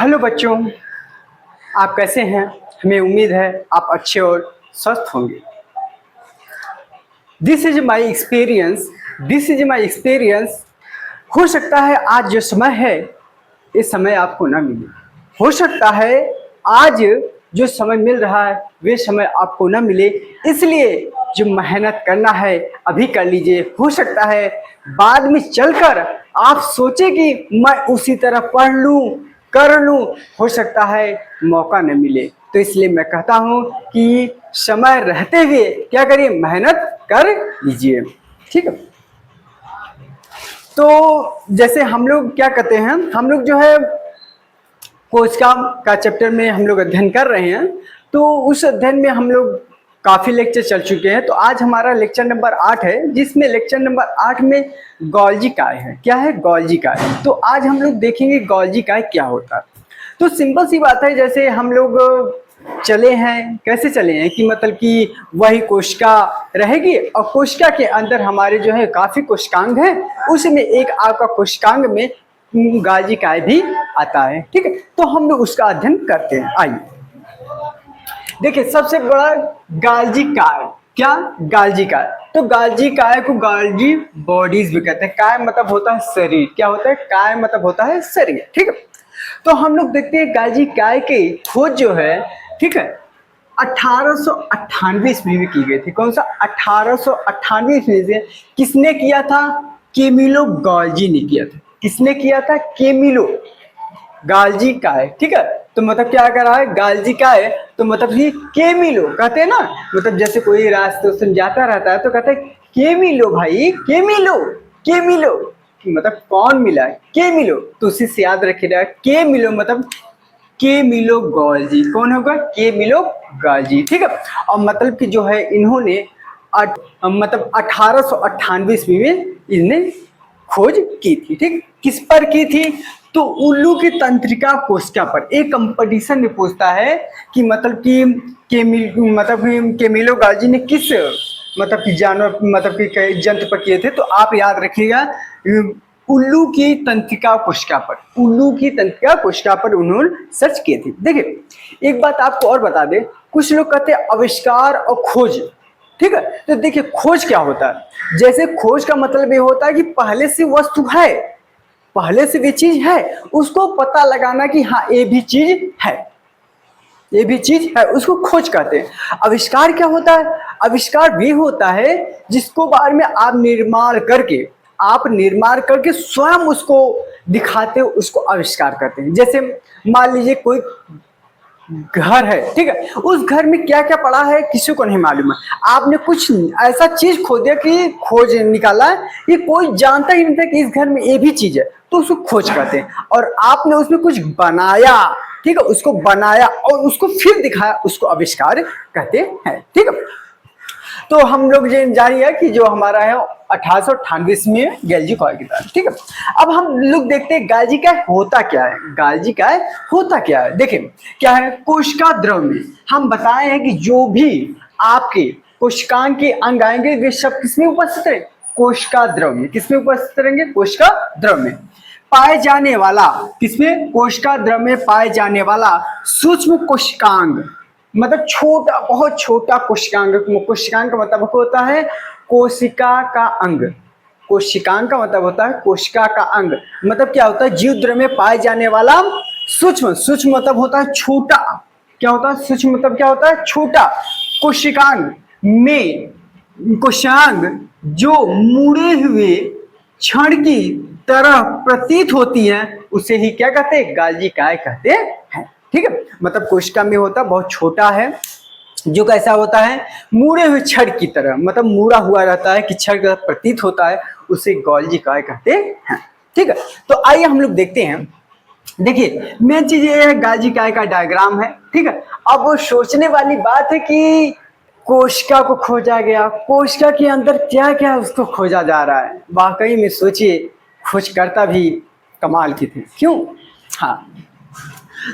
Hello बच्चों, आप कैसे हैं? हमें उम्मीद है आप अच्छे और स्वस्थ होंगे। This is my experience. हो सकता है आज जो समय है ये समय आपको ना मिले। हो सकता है आज जो समय मिल रहा है वे समय आपको ना मिले, इसलिए जो मेहनत करना है अभी कर लीजिए। हो सकता है बाद में चलकर आप सोचे कि मैं उसी तरह पढ़ लूं कर लूं, हो सकता है मौका न मिले। तो इसलिए मैं कहता हूं कि समय रहते हुए क्या करिए, मेहनत कर लीजिए। ठीक है। तो जैसे हम लोग क्या कहते हैं, हम लोग जो है कोच का चैप्टर में हम लोग अध्ययन कर रहे हैं। तो उस अध्ययन में हम लोग काफ़ी लेक्चर चल चुके हैं। तो आज हमारा लेक्चर नंबर 8 है, जिसमें लेक्चर नंबर 8 में गोल्जी काय है। क्या है? गोल्जी काय। तो आज हम लोग देखेंगे गोल्जी काय क्या होता है। तो सिंपल सी बात है, जैसे हम लोग चले हैं, कैसे चले हैं कि मतलब कि वही कोशिका रहेगी और कोशिका के अंदर हमारे जो है काफ़ी कोशिकांग हैं, उसमें एक आपका कोशिकांग में गोल्जी काय भी आता है। ठीक है। तो हम लोग उसका अध्ययन करते हैं। आइए देखिए, सबसे बड़ा गोल्जी काय। क्या? गोल्जी काय। तो गोल्जी काय को गोल्जी बॉडीज भी कहते हैं। काय मतलब होता है शरीर। क्या होता है? काय मतलब होता है शरीर। ठीक है। तो हम लोग देखते हैं गोल्जी काय की खोज जो है, ठीक है, 1898 ईस्वी में की गई थी। कौन सा? 1898 ईस्वी से। किसने किया था? कैमिलो गोल्जी ने किया था। किसने किया था? कैमिलो गोल्जी काय। ठीक है। तो मतलब क्या कर रहा है? गोल्जी काय तो मतलब ही कैमिलो कहते हैं ना, मतलब जैसे कोई रास्ते से जाता रहता है तो कहते हैं कैमिलो भाई, कैमिलो कैमिलो, मतलब कौन मिला? कैमिलो। तो उसी से याद रखिएगा, कैमिलो मतलब कैमिलो गोल्जी। कौन होगा? Camillo Golgi. ठीक है। और मतलब कि जो है इन्होंने मतलब 1898 ईस्वी में इन्हें खोज की थी। ठीक। किस पर की थी? तो उल्लू की तंत्रिका कोशिका पर। एक कंपटीशन में पूछता है कि मतलब कि कैमिलो गोल्जी ने किस मतलब कि जानवर मतलब कि जंतु पर किए थे। तो आप याद रखिएगा, उल्लू की तंत्रिका कोशिका पर। उल्लू की तंत्रिका कोशिका पर उन्होंने सर्च किए थे। देखिए एक बात आपको और बता दें, कुछ लोग कहते हैं आविष्कार और खोज। ठीक है। तो देखिए खोज क्या होता है? जैसे खोज का मतलब ये होता है कि पहले से वस्तु है, पहले से भी चीज है, उसको पता लगाना कि हाँ ये भी चीज है, ये भी चीज है, उसको खोज कहते हैं। आविष्कार क्या होता है? आविष्कार भी होता है जिसको बाद में आप निर्माण करके स्वयं उसको दिखाते हो, उसको आविष्कार करते हैं। जैसे मान लीजिए कोई घर है, ठीक है, उस घर में क्या क्या पड़ा है किसी को नहीं मालूम है। आपने कुछ ऐसा चीज खोजा कि खोज निकाला है, ये कोई जानता ही नहीं था कि इस घर में ये भी चीज है, तो उसको खोज कहते हैं। और आपने उसमें कुछ बनाया, ठीक है, उसको बनाया और उसको फिर दिखाया, उसको आविष्कार कहते हैं। ठीक है। तो हम लोग जारी है कि जो हमारा है 1898 में गोल्जी काय की था। ठीक है। अब हम लोग देखते हैं गोल्जी काय होता क्या है। गोल्जी काय होता क्या है? देखिए क्या है, कोशिका द्रव में हम बताए हैं कि जो भी आपके कोशिकांग के अंग आएंगे वे सब किसमें उपस्थित है? कोशिका द्रव में। किसमें उपस्थित रहेंगे? कोशिका द्रव में पाए जाने वाला, किसमें? कोशिका द्रव में पाए जाने वाला सूक्ष्म कोशिकांग, मतलब छोटा, बहुत छोटा कोशिकांग। कोशिकांग का मतलब होता है कोशिका का अंग। कोशिकांग का मतलब होता है कोशिका का अंग। मतलब क्या होता है? जीव द्रव्य में पाए जाने वाला सूक्ष्म। सूक्ष्म मतलब होता है छोटा। क्या होता है? सूक्ष्म मतलब क्या होता है? छोटा। कोशिकांग में, कोशिकांग जो मुड़े हुए क्षण की तरह प्रतीत होती है, उसे ही क्या कहते हैं? गोल्जी काय कहते हैं। ठीक है। मतलब कोशिका में होता बहुत छोटा है, जो कैसा होता है? मुड़े हुए छड़ की तरह, मतलब मुड़ा हुआ रहता है कि छड़ का प्रतीत होता है, उसे गोल्जी काय कहते हैं। ठीक है। तो आइए हम लोग देखते हैं। देखिए मेन चीज ये है, गोल्जी काय का डायग्राम है। ठीक है। अब वो सोचने वाली बात है कि कोशिका को खोजा गया, कोशिका के अंदर क्या क्या उसको खोजा जा रहा है। वाकई में सोचिए, खोजकर्ता भी कमाल की थे। क्यों? हाँ।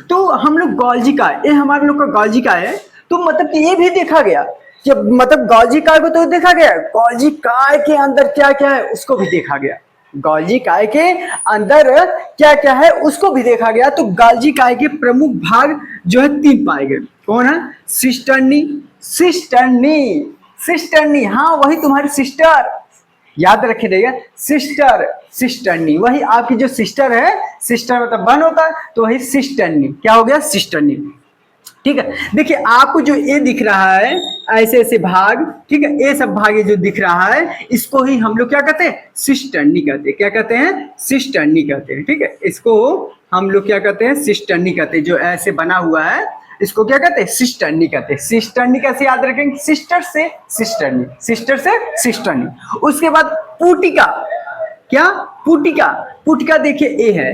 तो हम लोग गोल्जी काय, ये हमारे लोग का गोल्जी काय है। तो मतलब कि ये भी देखा गया, जब मतलब गोल्जी काय को तो देखा गया, गोल्जी काय के अंदर क्या क्या है उसको भी देखा गया। गोल्जी काय के अंदर क्या क्या है उसको भी देखा गया। तो गोल्जी काय के प्रमुख भाग जो है 3 पाए गए। कौन है? सिस्टर्नी, सिस्टर्नी, सिस्टर्नी, हाँ वही तुम्हारी सिस्टर, याद रखिएगा, सिस्टर, सिस्टर्नी, वही आपकी जो सिस्टर है, सिस्टर मतलब बहन होता है, तो वही सिस्टर्नी, क्या हो गया? सिस्टर्नी। ठीक है, देखिए आपको जो ये दिख रहा है ऐसे ऐसे भाग, ठीक है, ये सब भाग ये जो दिख रहा है इसको ही हम लोग क्या कहते हैं? सिस्टर्नी कहते हैं। क्या कहते हैं? सिस्टर्नी कहते हैं। ठीक है, इसको हम लोग क्या कहते हैं? सिस्टर्नी कहते हैं। जो ऐसे बना हुआ है इसको क्या कहते हैं? सिस्टर्नी कहते हैं। सिस्टर्नी कैसे याद रखेंगे? सिस्टर से सिस्टर्नी, सिस्टर से सिस्टर्नी। उसके बाद पुटिका, क्या? पुटिका, पुटिका देखिए ये है,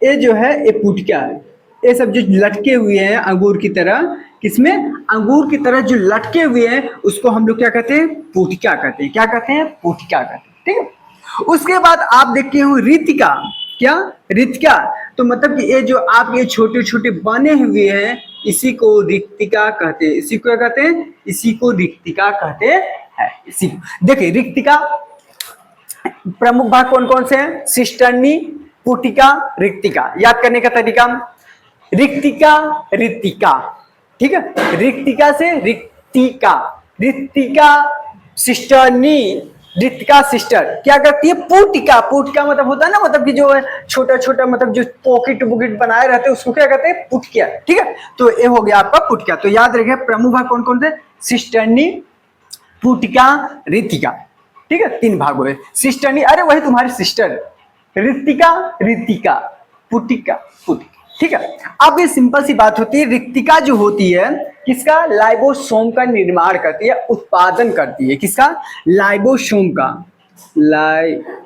ये जो है ये पुटिका है, ये सब जो लटके हुए हैं अंगूर की तरह, किसमें? अंगूर की तरह जो लटके हुए हैं उसको हम लोग क्या कहते हैं? पुटिका कहते हैं। क्या कहते हैं? पुटिका कहते हैं। ठीक है, उसके बाद आप देखते हो रितिका, क्या? रितिका, तो मतलब कि ये जो आप ये छोटे छोटे बने हुए हैं इसी को रिक्तिका कहते हैं। इसी को क्या कहते हैं? इसी को रिक्तिका कहते हैं। इसी देखिए रिक्तिका प्रमुख भाग कौन कौन से हैं? सिस्टर्नी, पुटिका, रिक्तिका। याद करने का तरीका, रिक्तिका, रिक्तिका, ठीक है, रिक्तिका से रिक्तिका, रिक्तिका सिस्टर्नी, रिक्तिका सिस्टर क्या करती है? पुटिका, पुटिका मतलब होता है ना, मतलब कि जो है छोटा छोटा मतलब जो पॉकेट बुकेट बनाए रहते हैं उसको क्या कहते हैं? पुटिका। ठीक है, तो ये हो गया आपका पुटिका। तो याद रखिए प्रमुख भाग कौन कौन थे? सिस्टर्नी, पुटिका, रिक्तिका। ठीक है, 3 भाग हुए। सिस्टर्नी अरे वही तुम्हारी सिस्टर, रिक्तिका, रिक्तिका, पुटिका, पुटिका। ठीक है, अब ये सिंपल सी बात होती है, रिक्तिका जो होती है किसका? लाइबोसोम का निर्माण करती है, उत्पादन करती है। किसका? लाइबोसोम का, लाइसोसोम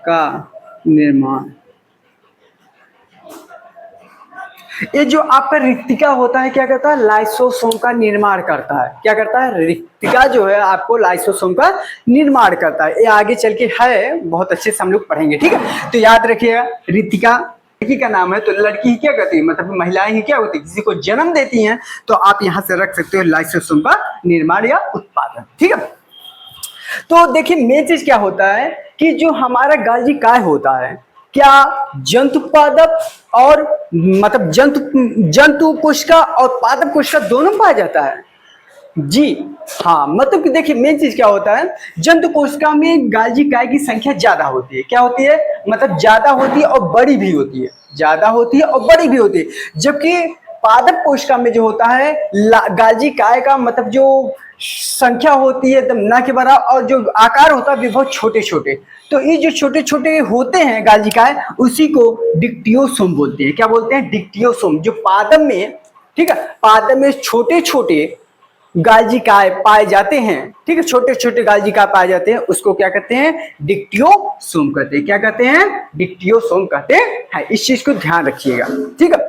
का निर्माण। ये जो आपका रिक्तिका होता है क्या करता है? लाइसोसोम का निर्माण करता है। क्या करता है? रिक्तिका जो है आपको लाइसोसोम का निर्माण करता है। ये आगे चल के है बहुत अच्छे से हम लोग पढ़ेंगे। ठीक है, तो याद रखिएगा रिक्तिका लड़की का नाम है, तो लड़की ही क्या करती है? मतलब महिलाएं ही क्या होती है? किसी को जन्म देती हैं, तो आप यहाँ से रख सकते हो लाइसोसोम का निर्माण या उत्पादन। ठीक है, तो देखिए मेन चीज क्या होता है कि जो हमारा गोल्जी काय होता है क्या जंतु पादप और मतलब जंतु कोशिका और पादप कोशिका दोनों पाया जाता है? जी हाँ, मतलब कि देखिए मेन चीज क्या होता है, जंतु कोशिका में गोल्जी काय की संख्या ज्यादा होती है। क्या होती है? मतलब ज्यादा होती है और बड़ी भी होती है, ज्यादा होती है और बड़ी भी होती है। जबकि पादप कोशिका में जो होता है गोल्जी काय का मतलब जो संख्या होती है एकदम ना के बराबर, और जो आकार होता है बहुत छोटे छोटे। तो ये जो छोटे छोटे होते हैं गोल्जी काय, उसी को डिक्टियोसोम बोलते हैं। क्या बोलते हैं? डिक्टियोसोम। जो पादप में, ठीक है, पादप में छोटे छोटे गोल्जी काय पाए जाते हैं, ठीक है, छोटे छोटे गोल्जी काय पाए जाते हैं, उसको क्या कहते हैं? डिक्टियोसोम कहते हैं। क्या कहते हैं? डिक्टियोसोम कहते हैं। इस चीज को ध्यान रखिएगा। ठीक है,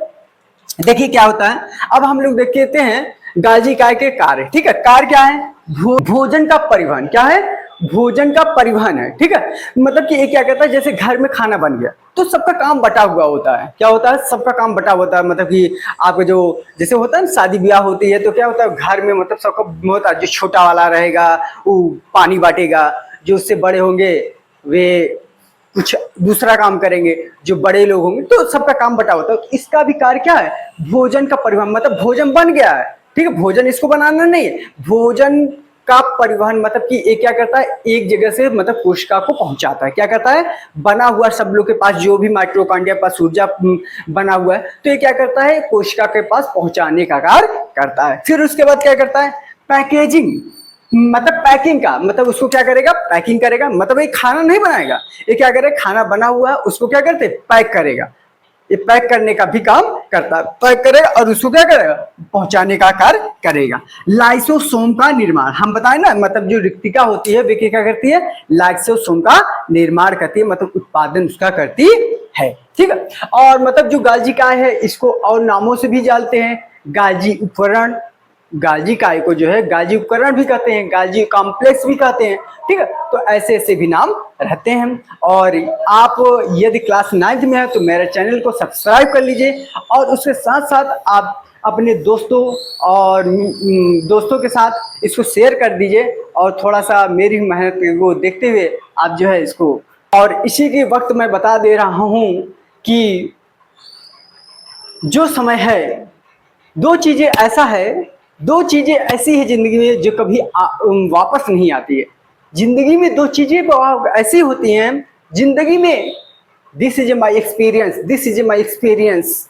देखिए क्या होता है, अब हम लोग देख लेते हैं गोल्जी काय के कार्य। ठीक है, कार्य क्या है? भोजन का परिवहन। क्या है? भोजन का परिवहन है। ठीक है, मतलब कि ये क्या कहता है, जैसे घर में खाना बन गया तो सबका काम बटा हुआ होता है। क्या होता है? सबका काम बटा होता है। मतलब कि आपका जो जैसे होता है ना शादी ब्याह होती है तो क्या होता है घर में, मतलब सबका होता है, जो छोटा वाला रहेगा वो पानी बांटेगा, जो उससे बड़े होंगे वे कुछ दूसरा काम करेंगे, जो बड़े लोग होंगे, तो सबका काम बटा होता है। तो इसका भी कार्य क्या है? भोजन का परिवहन। मतलब भोजन बन गया है, ठीक है, भोजन इसको बनाना नहीं है, भोजन का परिवहन मतलब कि ये क्या करता है? एक जगह से मतलब कोशिका को पहुंचाता है। क्या करता है? बना हुआ सब लोग के पास जो भी माइटोकॉन्ड्रिया पास ऊर्जा बना हुआ है, तो ये क्या करता है? कोशिका के पास पहुंचाने का कार्य करता है। फिर उसके बाद क्या करता है? पैकेजिंग, मतलब पैकिंग का, मतलब उसको क्या करेगा? पैकिंग करेगा। मतलब ये खाना नहीं बनाएगा, ये क्या करेगा? खाना बना हुआ है उसको क्या करते? पैक करेगा। ये पैक करने का भी काम करता है, पैक करेगा और उसको क्या करेगा? पहुंचाने का कार्य करेगा। लाइसोसोम का निर्माण हम बताएं ना, मतलब जो रिक्तिका होती है वे क्या करती है? लाइसोसोम का निर्माण करती है, मतलब उत्पादन उसका करती है। ठीक है, और मतलब जो गोल्जी काय है इसको और नामों से भी जानते हैं, गोल्जी उपकरण, गोल्जी काय को जो है गोल्जी उपकरण भी कहते हैं, गोल्जी कॉम्प्लेक्स भी कहते हैं। ठीक है, तो ऐसे ऐसे भी नाम रहते हैं। और आप यदि क्लास 9th में है तो मेरे चैनल को सब्सक्राइब कर लीजिए, और उसके साथ साथ आप अपने दोस्तों और दोस्तों के साथ इसको शेयर कर दीजिए और थोड़ा सा मेरी मेहनत को देखते हुए आप जो है इसको, और इसी के वक्त मैं बता दे रहा हूँ कि जो समय है, दो चीज़ें ऐसा है, दो चीज़ें ऐसी है ज़िंदगी में जो कभी वापस नहीं आती है। ज़िंदगी में दो चीज़ें ऐसी होती हैं ज़िंदगी में, this is my experience, this is my experience,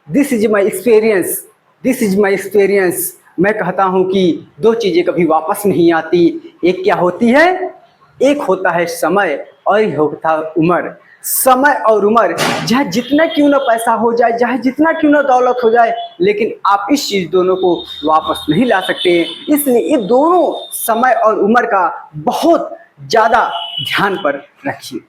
this is my experience, this is my experience. मैं कहता हूँ कि दो चीज़ें कभी वापस नहीं आती। एक क्या होती है? एक होता है समय और एक होता है उम्र। समय और उम्र, चाहे जितना क्यों ना पैसा हो जाए, चाहे जितना क्यों ना दौलत हो जाए, लेकिन आप इस चीज़ दोनों को वापस नहीं ला सकते। इसलिए ये दोनों समय और उम्र का बहुत ज़्यादा ध्यान पर रखिए।